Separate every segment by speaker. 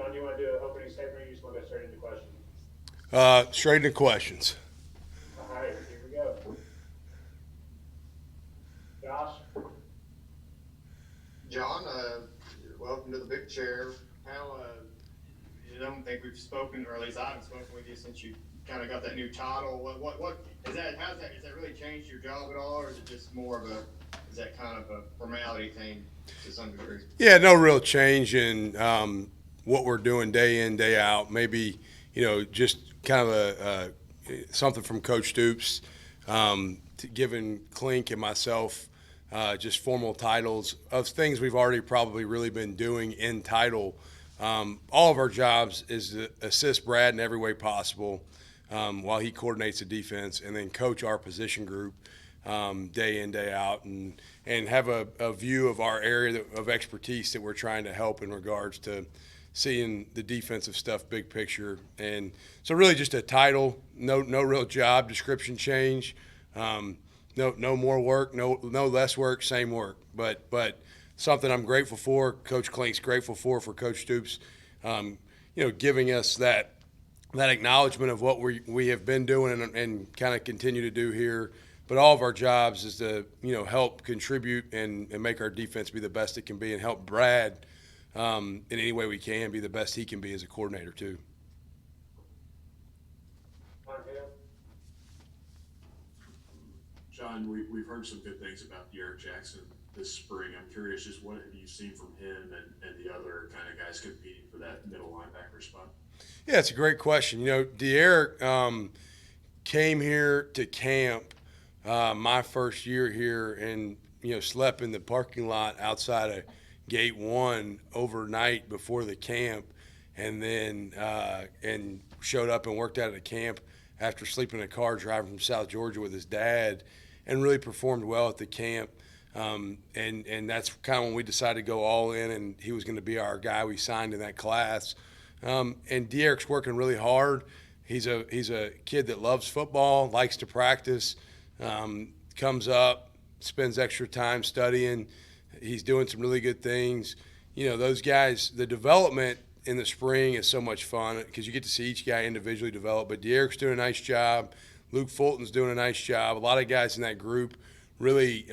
Speaker 1: John, you want to do an opening statement, or you just want to go straight into questions?
Speaker 2: Straight into questions.
Speaker 1: All right, here we go. Josh?
Speaker 3: John, welcome to the big chair. How, I don't think we've spoken, or at least I haven't spoken with you since you kind of got that new title. What is that? Has that really changed your job at all, or is it just more of is that kind of a formality thing to some degree?
Speaker 2: Yeah, no real change in what we're doing day in, day out. Maybe, just kind of something from Coach Stoops, to giving Clink and myself just formal titles of things we've already probably really been doing in title. All of our jobs is to assist Brad in every way possible while he coordinates the defense, and then coach our position group day in, day out, and have a view of our area of expertise that we're trying to help in regards to seeing the defensive stuff, big picture. And so really just a title, no real job description change, no more work, no less work, same work. But something I'm grateful for, Coach Clink's grateful for Coach Stoops, giving us that acknowledgement of what we have been doing and kind of continue to do here. But all of our jobs is to, help contribute and make our defense be the best it can be, and help Brad in any way we can be the best he can be as a coordinator too.
Speaker 4: John, we've heard some good things about Derek Jackson this spring. I'm curious, just what have you seen from him and the other kind of guys competing for that middle linebacker spot?
Speaker 2: Yeah, it's a great question. Derek came here to camp my first year here, and slept in the parking lot outside of Gate 1 overnight before the camp, and then and showed up and worked out of the camp after sleeping in a car driving from South Georgia with his dad, and really performed well at the camp. And that's kind of when we decided to go all in, and he was going to be our guy we signed in that class. And Derek's working really hard. He's a kid that loves football, likes to practice, comes up, spends extra time studying. He's doing some really good things. Those guys, the development in the spring is so much fun because you get to see each guy individually develop. But Derek's doing a nice job. Luke Fulton's doing a nice job. A lot of guys in that group really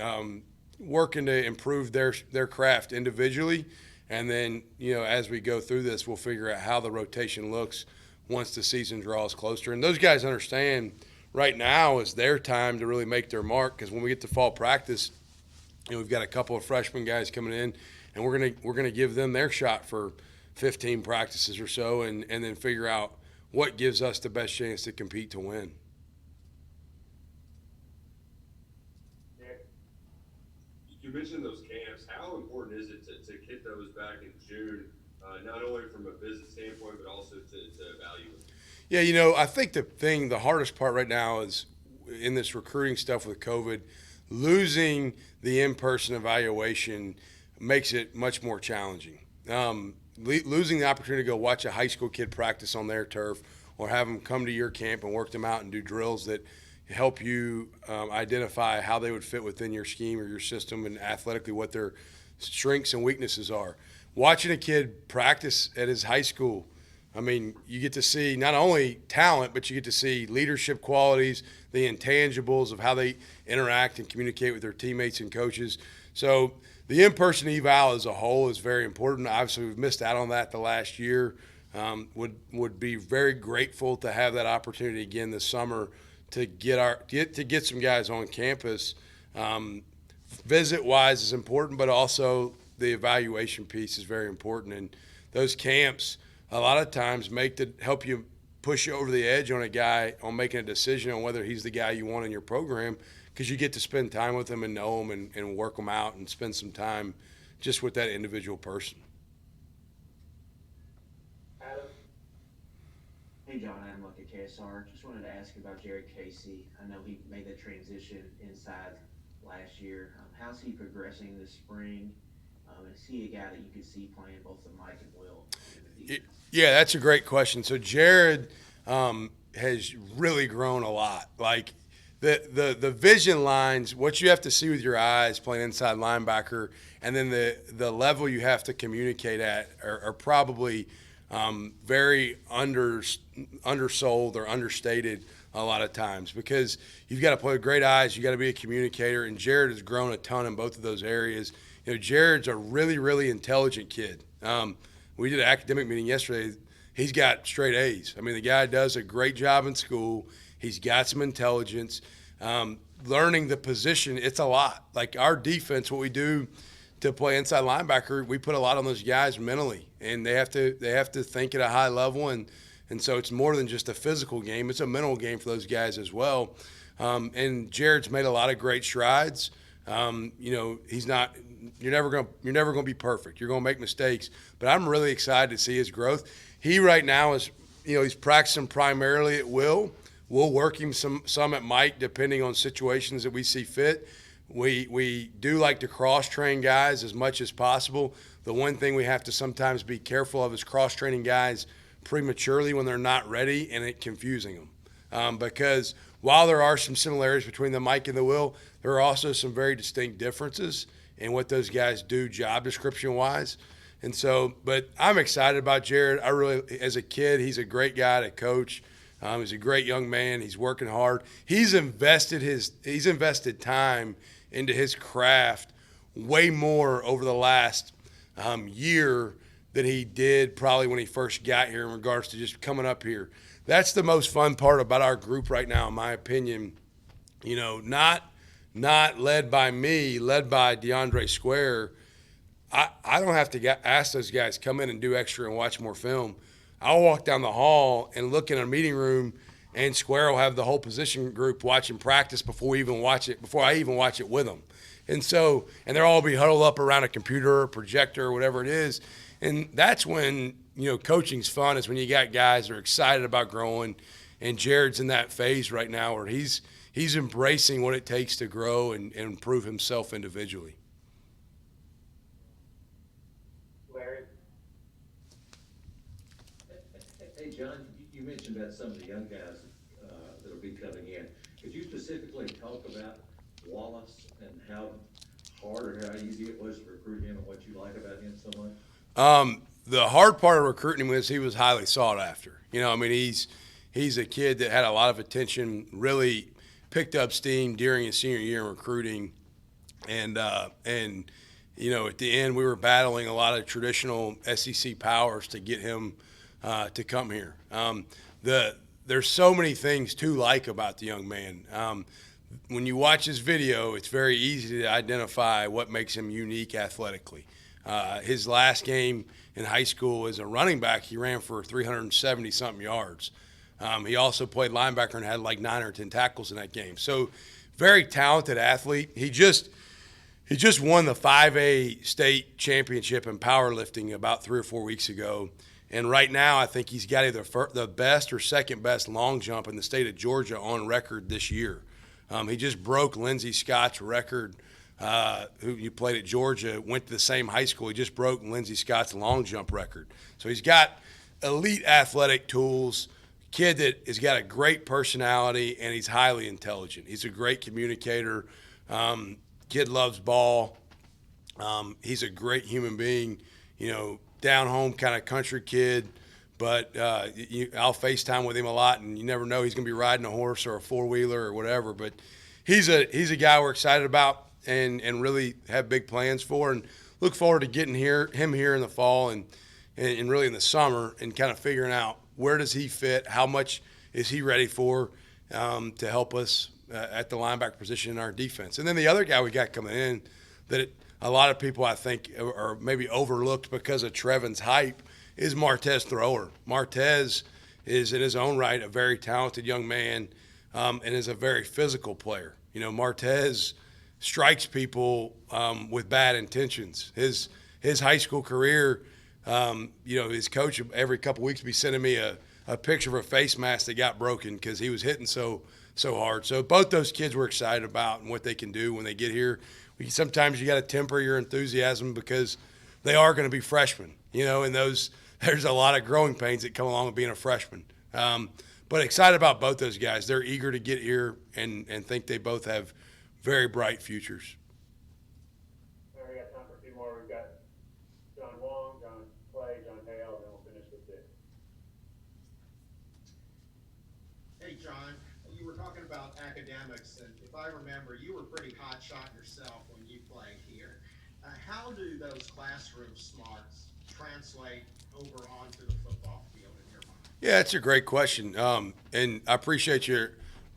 Speaker 2: working to improve their craft individually. And then, as we go through this, we'll figure out how the rotation looks once the season draws closer. And those guys understand right now is their time to really make their mark, because when we get to fall practice, we've got a couple of freshman guys coming in, and we're gonna give them their shot for 15 practices or so, and then figure out what gives us the best chance to compete to win.
Speaker 5: You mentioned those camps. How important is it to get those back in June, not only from a visit standpoint, but also to evaluate?
Speaker 2: Yeah, I think the hardest part right now is in this recruiting stuff with COVID, losing the in-person evaluation makes it much more challenging. Losing the opportunity to go watch a high school kid practice on their turf, or have them come to your camp and work them out and do drills that help you identify how they would fit within your scheme or your system, and athletically what their strengths and weaknesses are. Watching a kid practice at his high school, you get to see not only talent, but you get to see leadership qualities, the intangibles of how they interact and communicate with their teammates and coaches. So the in-person eval as a whole is very important. Obviously, we've missed out on that the last year. Would be very grateful to have that opportunity again this summer to get some guys on campus. Visit-wise is important, but also the evaluation piece is very important. And those camps a lot of times help you push you over the edge on a guy on making a decision on whether he's the guy you want in your program, because you get to spend time with him and know him and work them out and spend some time just with that individual person.
Speaker 1: Adam?
Speaker 6: Hey, John, Adam Luck at KSR. Just wanted to ask about Jared Casey. I know he made that transition inside last year. How's he progressing this spring? Is he a guy that you could see playing both the Mike and Will in the defense?
Speaker 2: Yeah, that's a great question. So Jared has really grown a lot. Like the vision lines, what you have to see with your eyes playing inside linebacker, and then the level you have to communicate at are probably very undersold or understated a lot of times, because you've got to play with great eyes, you got to be a communicator, and Jared has grown a ton in both of those areas. Jared's a really, really intelligent kid. We did an academic meeting yesterday. He's got straight A's. I mean, the guy does a great job in school. He's got some intelligence. Learning the position, it's a lot. Like our defense, what we do to play inside linebacker, we put a lot on those guys mentally, and they have to think at a high level, and so it's more than just a physical game; it's a mental game for those guys as well. And Jared's made a lot of great strides. He's not. You're never gonna be perfect. You're gonna make mistakes, but I'm really excited to see his growth. He right now is, he's practicing primarily at will. We'll work him some at Mike depending on situations that we see fit. We do like to cross-train guys as much as possible. The one thing we have to sometimes be careful of is cross-training guys prematurely when they're not ready and it confusing them. Because while there are some similarities between the Mike and the Will, there are also some very distinct differences in what those guys do job description-wise. And so, but I'm excited about Jared. I really, as a kid, he's a great guy to coach. He's a great young man. He's working hard. He's invested time into his craft way more over the last year than he did probably when he first got here in regards to just coming up here. That's the most fun part about our group right now, in my opinion. Not led by me, led by DeAndre Square. I don't have to ask those guys, come in and do extra and watch more film. I'll walk down the hall and look in a meeting room, and Square will have the whole position group watching practice before I even watch it with them. And so, and they'll all be huddled up around a computer or projector or whatever it is. And that's when, coaching's fun, is when you got guys that are excited about growing. And Jared's in that phase right now where he's embracing what it takes to grow and improve himself individually.
Speaker 1: Larry?
Speaker 7: Hey, John, you mentioned about some of the young guys that'll be coming in. Could you specifically talk about Wallace and how hard or how easy it was to recruit him and what you like about him so much?
Speaker 2: The hard part of recruiting him was he was highly sought after. He's a kid that had a lot of attention, really picked up steam during his senior year in recruiting. And at the end, we were battling a lot of traditional SEC powers to get him to come here. There's so many things to like about the young man. When you watch his video, it's very easy to identify what makes him unique athletically. His last game in high school as a running back, he ran for 370-something yards. He also played linebacker and had like 9 or 10 tackles in that game. So very talented athlete. He just won the 5A state championship in powerlifting about 3 or 4 weeks ago. And right now, I think he's got either the best or second best long jump in the state of Georgia on record this year. He just broke Lindsey Scott's record, who played at Georgia, went to the same high school. He just broke Lindsey Scott's long jump record. So he's got elite athletic tools, kid that has got a great personality, and he's highly intelligent. He's a great communicator. Kid loves ball. He's a great human being, down home kind of country kid, but I'll FaceTime with him a lot, and you never know, he's going to be riding a horse or a four-wheeler or whatever. But he's a guy we're excited about and really have big plans for, and look forward to getting him here in the fall and really in the summer, and kind of figuring out where does he fit, how much is he ready for to help us at the linebacker position in our defense. And then the other guy we got coming in that a lot of people I think are maybe overlooked because of Trevin's hype is Martez Thrower. Martez is in his own right a very talented young man and is a very physical player. Martez strikes people with bad intentions. His high school career, his coach every couple weeks be sending me a picture of a face mask that got broken because he was hitting so hard. So both those kids we're excited about and what they can do when they get here. Sometimes you got to temper your enthusiasm because they are going to be freshmen, and there's a lot of growing pains that come along with being a freshman. But excited about both those guys. They're eager to get here and think they both have very bright futures.
Speaker 1: All right, we got time for a few more. We've got John Wong, John Clay, John Hale, and then we'll finish with the
Speaker 8: John, you were talking about academics, and if I remember, you were pretty hot shot yourself when you played here. How do those classroom smarts translate over onto the football field in your mind?
Speaker 2: Yeah, it's a great question. And I appreciate you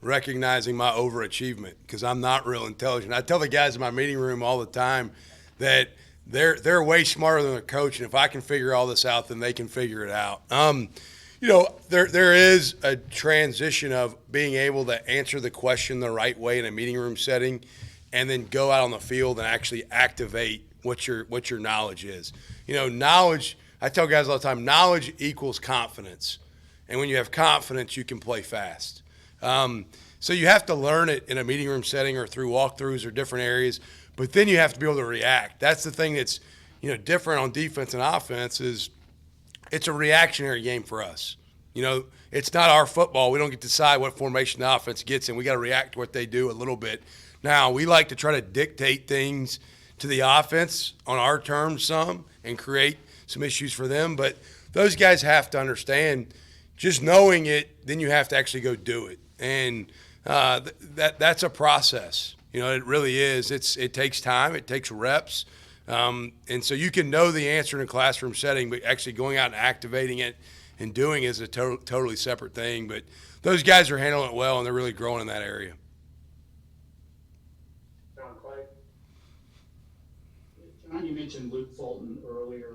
Speaker 2: recognizing my overachievement because I'm not real intelligent. I tell the guys in my meeting room all the time that they're way smarter than their coach, and if I can figure all this out, then they can figure it out. There is a transition of being able to answer the question the right way in a meeting room setting, and then go out on the field and actually activate what your knowledge is. Knowledge. I tell guys all the time, knowledge equals confidence, and when you have confidence, you can play fast. So you have to learn it in a meeting room setting or through walkthroughs or different areas, but then you have to be able to react. That's the thing that's different on defense and offense is it's a reactionary game for us. It's not our football. We don't get to decide what formation the offense gets in. We got to react to what they do a little bit. Now, we like to try to dictate things to the offense on our terms some and create some issues for them, but those guys have to understand just knowing it, then you have to actually go do it. And that's a process. It really is. It takes time. It takes reps. And so you can know the answer in a classroom setting, but actually going out and activating it and doing it is a totally separate thing. But those guys are handling it well, and they're really growing in that area.
Speaker 1: John Clay?
Speaker 9: John, you mentioned Luke Fulton earlier.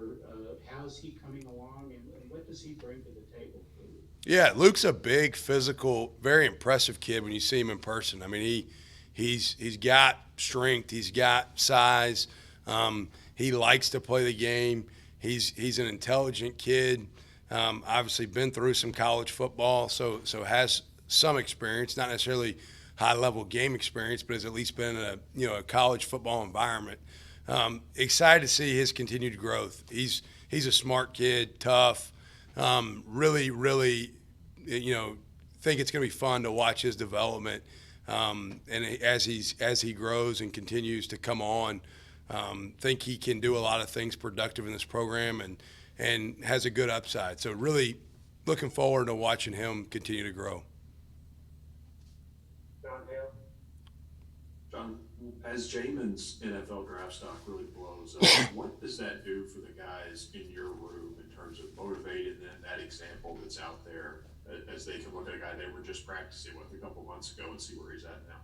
Speaker 9: How's he coming along, and what does he bring to the table for you?
Speaker 2: Yeah, Luke's a big, physical, very impressive kid when you see him in person. I mean, he's got strength, he's got size, he likes to play the game. He's an intelligent kid. Obviously, been through some college football, so has some experience, not necessarily high-level game experience, but has at least been in a college football environment. Excited to see his continued growth. He's a smart kid, tough. Really, think it's going to be fun to watch his development. And as he grows and continues to come on, think he can do a lot of things productive in this program and has a good upside. So really looking forward to watching him continue to grow.
Speaker 1: John Hale?
Speaker 4: John, as Jamin's NFL draft stock really blows up, what does that do for the guys in your room in terms of motivating them, that example that's out there, as they can look at a guy they were just practicing with a couple months ago and see where he's at now?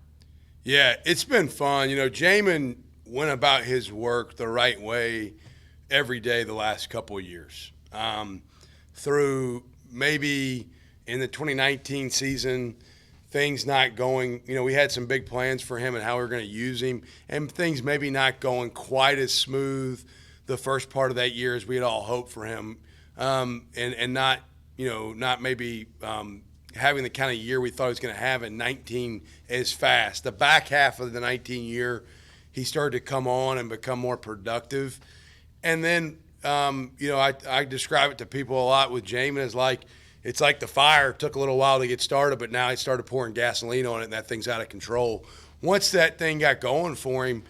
Speaker 2: Yeah, it's been fun. Jamin went about his work the right way every day the last couple of years. Through maybe in the 2019 season, things not going, we had some big plans for him and how we were going to use him, and things maybe not going quite as smooth the first part of that year as we had all hoped for him, and not maybe having the kind of year we thought he was going to have in 19 as fast. The back half of the 19 year, he started to come on and become more productive. And then, I describe it to people a lot with Jamin as it's like the fire took a little while to get started, but now he started pouring gasoline on it, and that thing's out of control. Once that thing got going for him,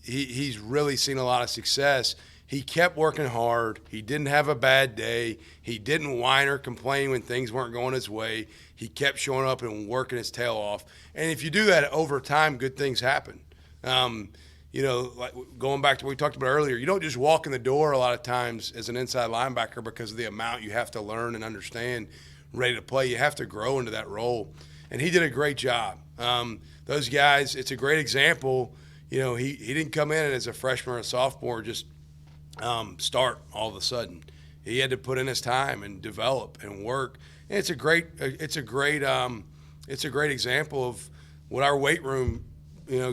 Speaker 2: he's really seen a lot of success. He kept working hard. He didn't have a bad day. He didn't whine or complain when things weren't going his way. He kept showing up and working his tail off. And if you do that over time, good things happen. Like going back to what we talked about earlier, you don't just walk in the door a lot of times as an inside linebacker because of the amount you have to learn and understand ready to play. You have to grow into that role. And he did a great job. Those guys, it's a great example. He didn't come in as a freshman or a sophomore, just start all of a sudden. He had to put in his time and develop and work. And it's a great example of what our weight room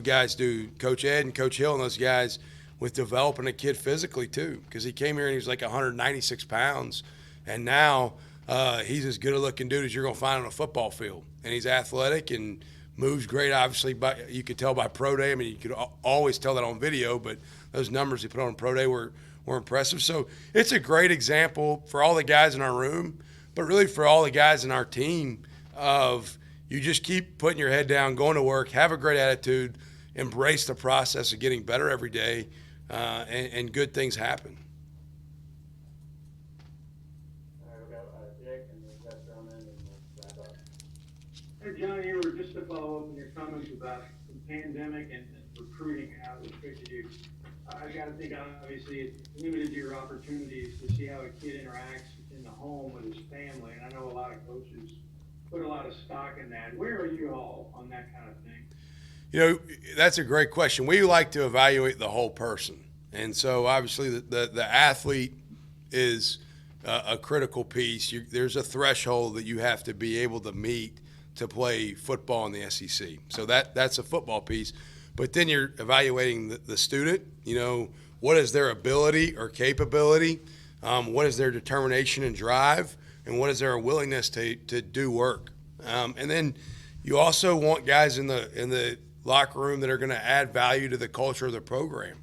Speaker 2: guys do, Coach Ed and Coach Hill and those guys, with developing a kid physically too, because he came here and he was like 196 pounds, and now he's as good a looking dude as you're going to find on a football field. And he's athletic and moves great, obviously, but you could tell by pro day. I mean, you could always tell that on video, but those numbers he put on pro day were impressive. So it's a great example for all the guys in our room, but really for all the guys in our team of – you just keep putting your head down, going to work, have a great attitude, embrace the process of getting better every day, and good things happen.
Speaker 1: All right, we'll go Dick, and then Jeff Drummond, and we'll wrap up.
Speaker 10: Hey, John, you were just to follow up on your comments about the pandemic and recruiting, how it affected you. I got to think, obviously, it limited your opportunities to see how a kid interacts in the home with his family. And I know a lot of coaches put a lot of stock in that. Where are you all on that kind of thing?
Speaker 2: You know, that's a great question. We like to evaluate the whole person. And so obviously the athlete is a critical piece. There's a threshold that you have to be able to meet to play football in the SEC. So that's a football piece. But then you're evaluating the student. You know, what is their ability or capability? What is their determination and drive? And what is their willingness to do work? And then you also want guys in the locker room that are going to add value to the culture of the program.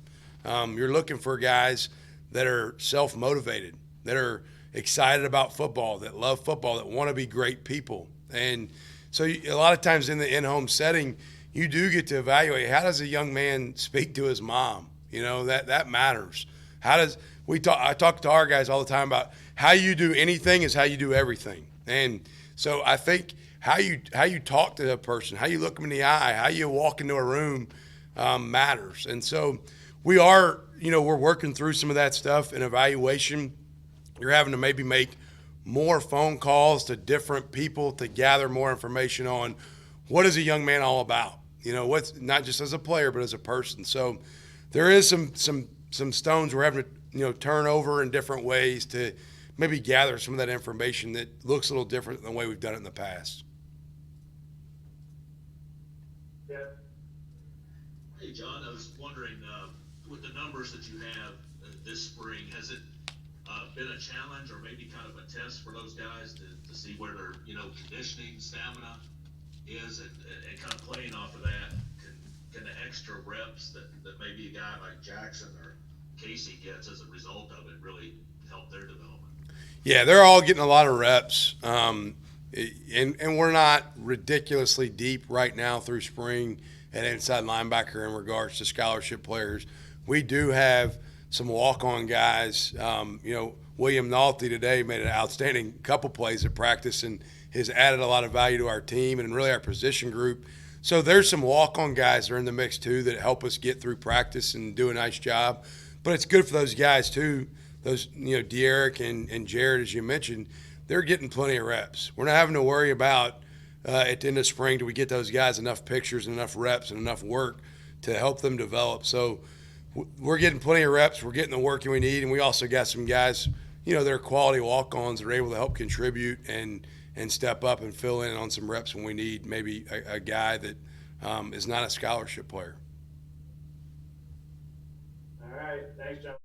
Speaker 2: You're looking for guys that are self-motivated, that are excited about football, that love football, that want to be great people. And so a lot of times in the in-home setting, you do get to evaluate, how does a young man speak to his mom? You know, that matters. I talk to our guys all the time about how you do anything is how you do everything. And so I think how you talk to a person, how you look them in the eye, how you walk into a room matters. And so we're working through some of that stuff in evaluation. You're having to maybe make more phone calls to different people to gather more information on what is a young man all about. You know, what's not just as a player but as a person. So there is some stones we're having to turn over in different ways to maybe gather some of that information that looks a little different than the way we've done it in the past.
Speaker 1: Yeah.
Speaker 11: Hey, John, I was wondering, with the numbers that you have this spring, has it been a challenge or maybe kind of a test for those guys to see where their, conditioning, stamina is and kind of playing off of that? Can the extra reps that maybe a guy like Jackson or Casey gets as a result of it really help their development?
Speaker 2: Yeah, they're all getting a lot of reps. And we're not ridiculously deep right now through spring at inside linebacker in regards to scholarship players. We do have some walk-on guys. William Nolte today made an outstanding couple plays at practice and has added a lot of value to our team and really our position group. So there's some walk-on guys that are in the mix too that help us get through practice and do a nice job. But it's good for those guys too. Those, De'Eric and Jared, as you mentioned, they're getting plenty of reps. We're not having to worry about at the end of spring, do we get those guys enough pictures and enough reps and enough work to help them develop. So we're getting plenty of reps. We're getting the work we need. And we also got some guys, that are quality walk-ons that are able to help contribute and step up and fill in on some reps when we need maybe a guy that is not a scholarship player.
Speaker 1: All right. Thanks, John.